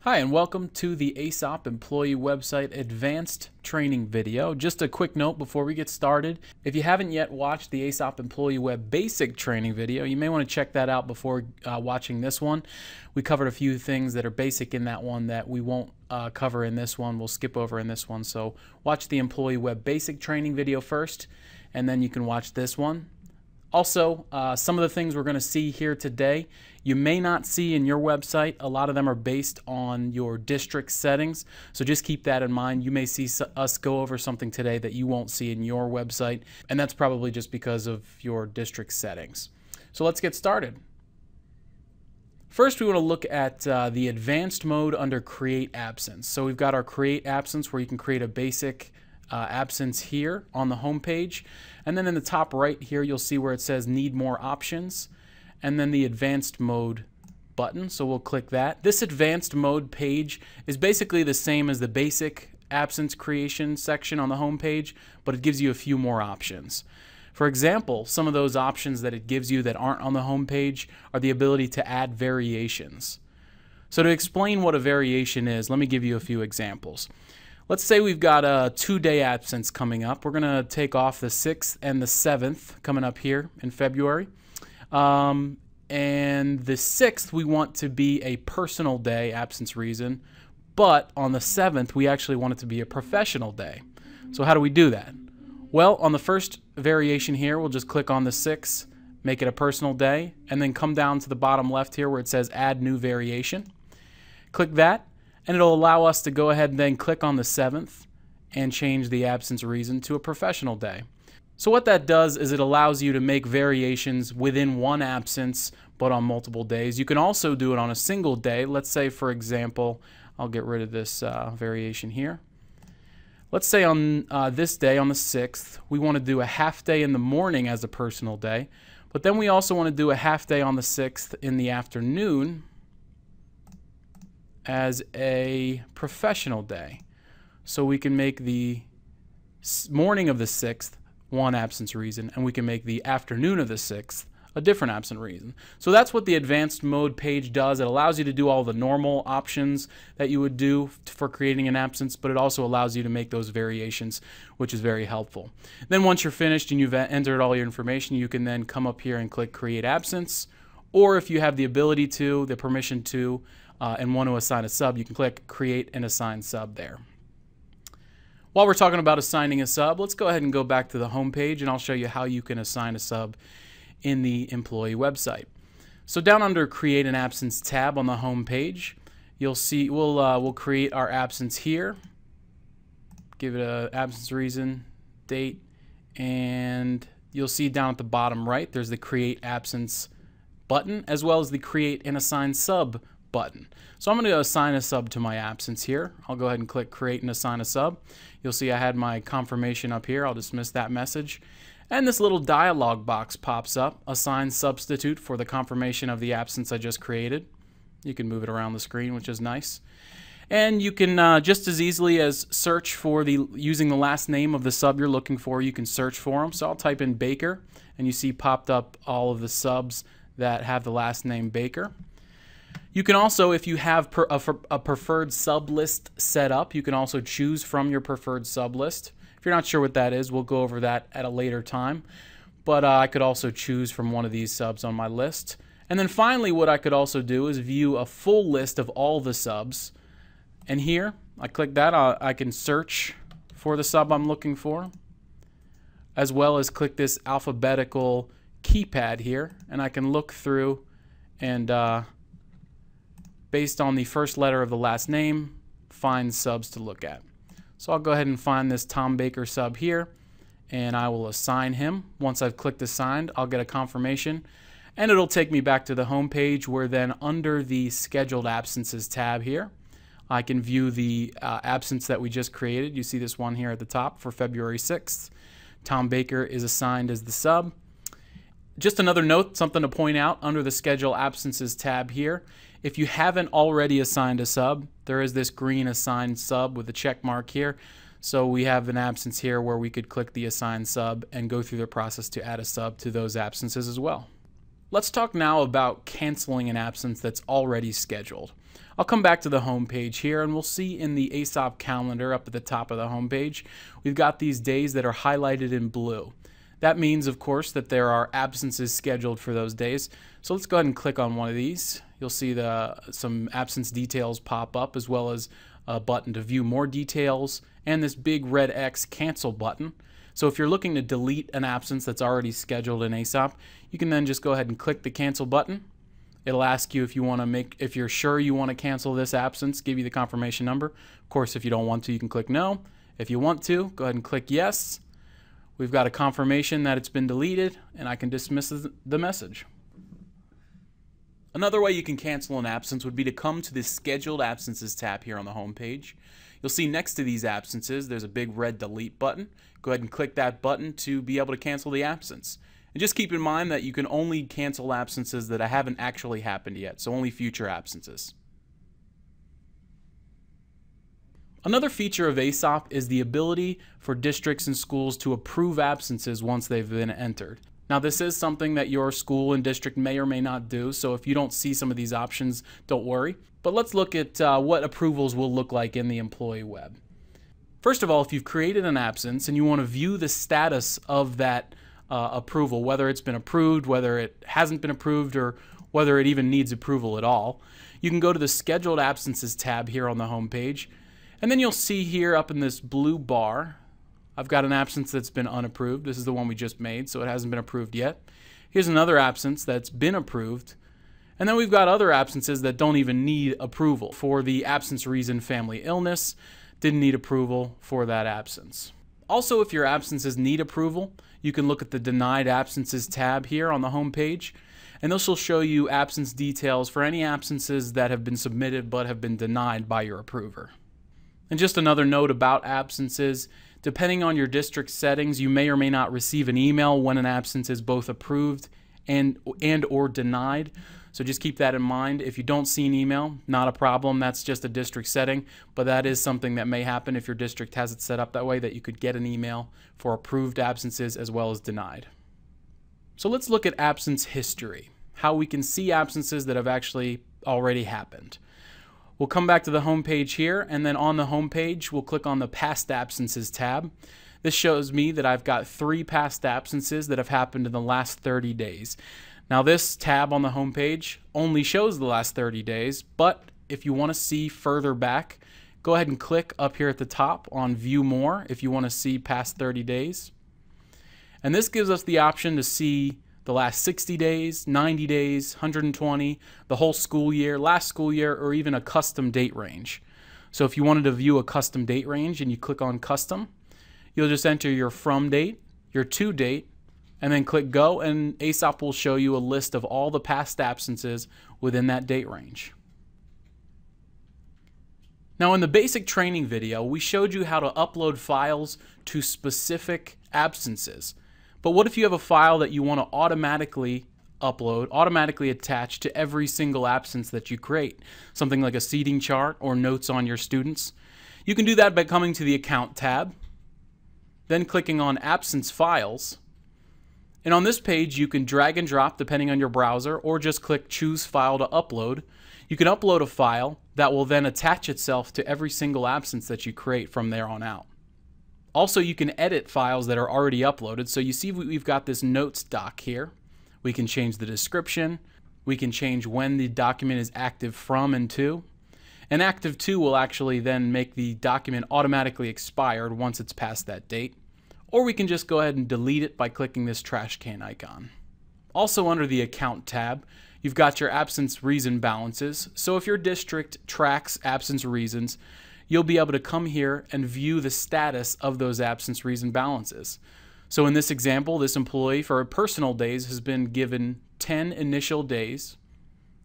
Hi, and welcome to the AESOP Employee Website Advanced Training video. Just a quick note before we get started. If you haven't yet watched the AESOP Employee Web Basic Training video, you may want to check that out before watching this one. We covered a few things that are basic in that one that we won't cover in this one. We'll skip over in this one. So watch the Employee Web Basic Training video first, and then you can watch this one. Also, some of the things we're going to see here today, you may not see in your website. A lot of them are based on your district settings, so just keep that in mind. You may see us go over something today that you won't see in your website, and that's probably just because of your district settings. So let's get started. First, we want to look at the advanced mode under Create Absence. So we've got our Create Absence where you can create a basic absence here on the home page, and then in the top right here you'll see where it says need more options, and then the advanced mode button. So we'll click that. This advanced mode page is basically the same as the basic absence creation section on the home page, but it gives you a few more options. For example, some of those options that it gives you that aren't on the home page are the ability to add variations. So to explain what a variation is, let me give you a few examples. Let's say we've got a 2-day absence coming up. We're going to take off the 6th and the 7th coming up here in February. And the 6th we want to be a personal day, absence reason, but on the 7th we actually want it to be a professional day. So how do we do that? Well, on the first variation here, we'll just click on the 6th, make it a personal day, and then come down to the bottom left here where it says Add New Variation. Click that, and it'll allow us to go ahead and then click on the 7th and change the absence reason to a professional day. So what that does is it allows you to make variations within one absence but on multiple days. You can also do it on a single day. Let's say, for example, I'll get rid of this variation here. Let's say on this day, on the 6th, we want to do a half day in the morning as a personal day, but then we also want to do a half day on the 6th in the afternoon as a professional day. So we can make the morning of the 6th one absence reason, and we can make the afternoon of the 6th a different absent reason. So that's what the advanced mode page does. It allows you to do all the normal options that you would do for creating an absence, but it also allows you to make those variations, which is very helpful. Then once you're finished and you've entered all your information, you can then come up here and click Create Absence, or if you have the ability to, the permission to, and want to assign a sub, you can click Create and Assign Sub there. While we're talking about assigning a sub, let's go ahead and go back to the home page, and I'll show you how you can assign a sub in the employee website. So down under Create an Absence tab on the home page, you'll see we'll create our absence here, give it an absence reason, date, and you'll see down at the bottom right there's the Create Absence button as well as the Create and Assign Sub button. So I'm going to assign a sub to my absence here. I'll go ahead and click Create and Assign a Sub. You'll see I had my confirmation up here. I'll dismiss that message. And this little dialog box pops up, Assign Substitute for the confirmation of the absence I just created. You can move it around the screen, which is nice. And you can just as easily as search for using the last name of the sub you're looking for, you can search for them. So I'll type in Baker, and you see popped up all of the subs that have the last name Baker. You can also, if you have a preferred sub list set up, you can also choose from your preferred sub list. If you're not sure what that is, we'll go over that at a later time. But I could also choose from one of these subs on my list. And then finally, what I could also do is view a full list of all the subs. And here, I click that, I can search for the sub I'm looking for, as well as click this alphabetical keypad here, and I can look through and based on the first letter of the last name, find subs to look at. So I'll go ahead and find this Tom Baker sub here, and I will assign him. Once I've clicked Assigned, I'll get a confirmation, and it'll take me back to the home page where then under the Scheduled Absences tab here, I can view the absence that we just created. You see this one here at the top for February 6th. Tom Baker is assigned as the sub. Just another note, something to point out under the Schedule Absences tab here. If you haven't already assigned a sub, there is this green Assigned Sub with a check mark here. So we have an absence here where we could click the Assign Sub and go through the process to add a sub to those absences as well. Let's talk now about canceling an absence that's already scheduled. I'll come back to the home page here, and we'll see in the AESOP calendar up at the top of the home page, we've got these days that are highlighted in blue. That means, of course, that there are absences scheduled for those days. So let's go ahead and click on one of these. You'll see some absence details pop up, as well as a button to view more details, and this big red X cancel button. So if you're looking to delete an absence that's already scheduled in AESOP, you can then just go ahead and click the cancel button. It'll ask you if you're sure you want to cancel this absence, give you the confirmation number. Of course, if you don't want to, you can click no. If you want to, go ahead and click yes. We've got a confirmation that it's been deleted, and I can dismiss the message. Another way you can cancel an absence would be to come to the Scheduled Absences tab here on the home page. You'll see next to these absences, there's a big red delete button. Go ahead and click that button to be able to cancel the absence. And just keep in mind that you can only cancel absences that haven't actually happened yet, so only future absences. Another feature of AESOP is the ability for districts and schools to approve absences once they've been entered. Now, this is something that your school and district may or may not do, so if you don't see some of these options, don't worry. But let's look at what approvals will look like in the employee web. First of all, if you've created an absence and you want to view the status of that approval, whether it's been approved, whether it hasn't been approved, or whether it even needs approval at all, you can go to the Scheduled Absences tab here on the home page, and then you'll see here up in this blue bar, I've got an absence that's been unapproved. This is the one we just made, so it hasn't been approved yet. Here's another absence that's been approved. And then we've got other absences that don't even need approval. For the absence reason, family illness, didn't need approval for that absence. Also, if your absences need approval, you can look at the Denied Absences tab here on the home page, and this will show you absence details for any absences that have been submitted but have been denied by your approver. And just another note about absences, depending on your district settings, you may or may not receive an email when an absence is both approved and or denied. So just keep that in mind. If you don't see an email, not a problem. That's just a district setting, but that is something that may happen if your district has it set up that way, that you could get an email for approved absences as well as denied. So let's look at absence history, how we can see absences that have actually already happened. We'll come back to the home page here, and then on the home page, we'll click on the Past Absences tab. This shows me that I've got 3 past absences that have happened in the last 30 days. Now, this tab on the home page only shows the last 30 days, but if you want to see further back, go ahead and click up here at the top on View More if you want to see past 30 days. And this gives us the option to see the last 60 days, 90 days, 120, the whole school year, last school year, or even a custom date range. So if you wanted to view a custom date range and you click on Custom, you'll just enter your from date, your to date, and then click Go, and AESOP will show you a list of all the past absences within that date range. Now, in the basic training video, we showed you how to upload files to specific absences. But what if you have a file that you want to automatically upload, automatically attach to every single absence that you create? Something like a seating chart or notes on your students. You can do that by coming to the Account tab, then clicking on Absence Files. And on this page, you can drag and drop depending on your browser, or just click Choose File to upload. You can upload a file that will then attach itself to every single absence that you create from there on out. Also, you can edit files that are already uploaded. So you see we've got this notes doc here. We can change the description. We can change when the document is active from and to. And active to will actually then make the document automatically expired once it's past that date. Or we can just go ahead and delete it by clicking this trash can icon. Also, under the Account tab, you've got your absence reason balances. So if your district tracks absence reasons, you'll be able to come here and view the status of those absence reason balances. So in this example, this employee for personal days has been given 10 initial days.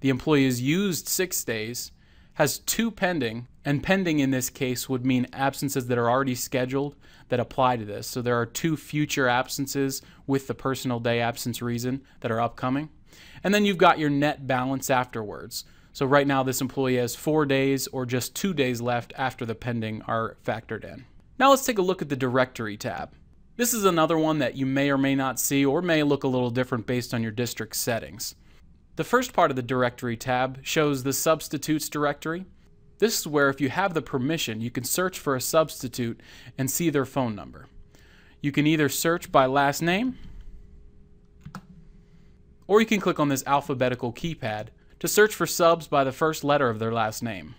The employee has used 6 days, has 2 pending, and pending in this case would mean absences that are already scheduled that apply to this. So there are 2 future absences with the personal day absence reason that are upcoming. And then you've got your net balance afterwards. So right now this employee has 4 days or just 2 days left after the pending are factored in. Now let's take a look at the Directory tab. This is another one that you may or may not see, or may look a little different based on your district settings. The first part of the Directory tab shows the Substitutes directory. This is where, if you have the permission, you can search for a substitute and see their phone number. You can either search by last name, or you can click on this alphabetical keypad to search for subs by the first letter of their last name.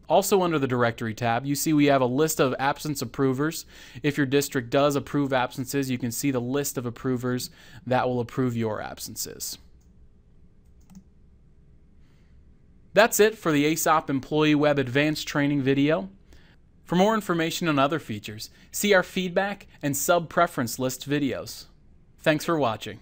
Also under the Directory tab, you see we have a list of absence approvers. If your district does approve absences, you can see the list of approvers that will approve your absences. That's it for the AESOP Employee Web Advanced Training video. For more information on other features, see our feedback and sub-preference list videos. Thanks for watching.